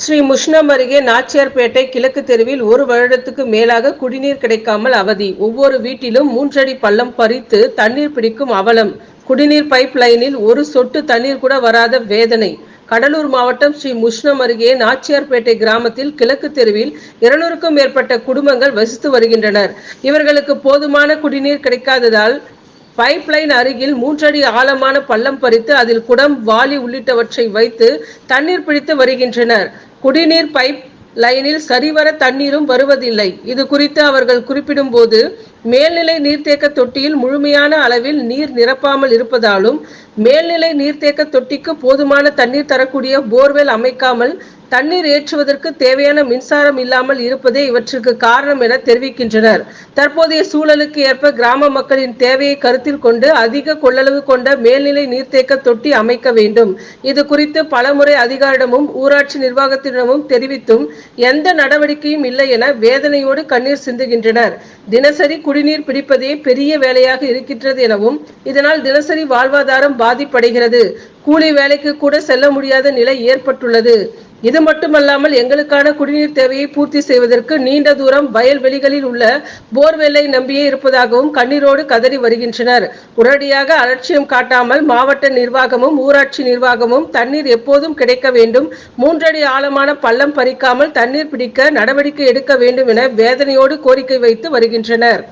ஸ்ரீ முஷ்ணம் அருகே நாச்சியார்பேட்டை கிழக்கு தெருவில் 1 வருடத்துக்கு மேலாக குடிநீர் கிடைக்காமல் அவதி. ஒவ்வொரு வீட்டிலும் 3 அடி பள்ளம் பறித்து தண்ணீர் பிடிக்கும் அவலம். குடிநீர் பைப் லைனில் ஒரு சொட்டு தண்ணீர் கூட வராத வேதனை. கடலூர் மாவட்டம் ஸ்ரீ முஷ்ணம் அருகே நாச்சியார்பேட்டை கிராமத்தில் கிழக்கு தெருவில் 200க்கும் மேற்பட்ட குடும்பங்கள் வசித்து வருகின்றனர். இவர்களுக்கு போதுமான குடிநீர் கிடைக்காததால் பைப் லைன் அருகில் 3 அடி ஆழமான பள்ளம் பறித்து அதில் குடம், வாளி உள்ளிட்டவற்றை வைத்து தண்ணீர் பிடித்து வருகின்றனர். குடிநீர் பைப் லைனில் சரிவர தண்ணீரும் வருவதில்லை. இது குறித்து அவர்கள் குறிப்பிடும் போது, மேல்நிலை நீர்த்தேக்க தொட்டியில் முழுமையான அளவில் நீர் நிரப்பாமல் இருப்பதாலும், மேல்நிலை நீர்த்தேக்க தொட்டிக்கு போதுமான தண்ணீர் தரக்கூடிய போர்வெல் அமைக்காமல் தண்ணீர் ஏற்றுவதற்கு தேவையான மின்சாரம் இல்லாமல் இருப்பதே இவற்றுக்கு காரணம் என தெரிவிக்கின்றனர். தற்போதைய சூழலுக்கு ஏற்ப கிராம மக்களின் தேவையை கருத்தில் கொண்டு அதிக கொள்ளளவு கொண்ட மேல்நிலை நீர்த்தேக்க தொட்டி அமைக்க வேண்டும். இது குறித்து பலமுறை அதிகாரிடமும் ஊராட்சி நிர்வாகத்திடமும் தெரிவித்தும் எந்த நடவடிக்கையும் இல்லை என வேதனையோடு கண்ணீர் சிந்துகின்றனர். தினசரி குடிநீர் பிடிப்பதே பெரிய வேலையாக இருக்கின்றது எனவும், இதனால் தினசரி வாழ்வாதாரம் பாதிப்படைகிறது. கூலி வேலைக்கு கூட செல்ல முடியாத நிலை ஏற்பட்டுள்ளது. இது மட்டுமல்லாமல் எங்களுக்கான குடிநீர் தேவையை பூர்த்தி செய்வதற்கு நீண்ட தூரம் வயல்வெளிகளில் உள்ள போர்வெல்லை நம்பியே இருப்பதாகவும் கண்ணீரோடு கதறி வருகின்றனர். உடனடியாக அலட்சியம் காட்டாமல் மாவட்ட நிர்வாகமும் ஊராட்சி நிர்வாகமும் தண்ணீர் எப்போதும் கிடைக்க வேண்டும், 3 அடி ஆழமான பள்ளம் பறிக்காமல் தண்ணீர் பிடிக்க நடவடிக்கை எடுக்க வேண்டும் என வேதனையோடு கோரிக்கை வைத்து வருகின்றனர்.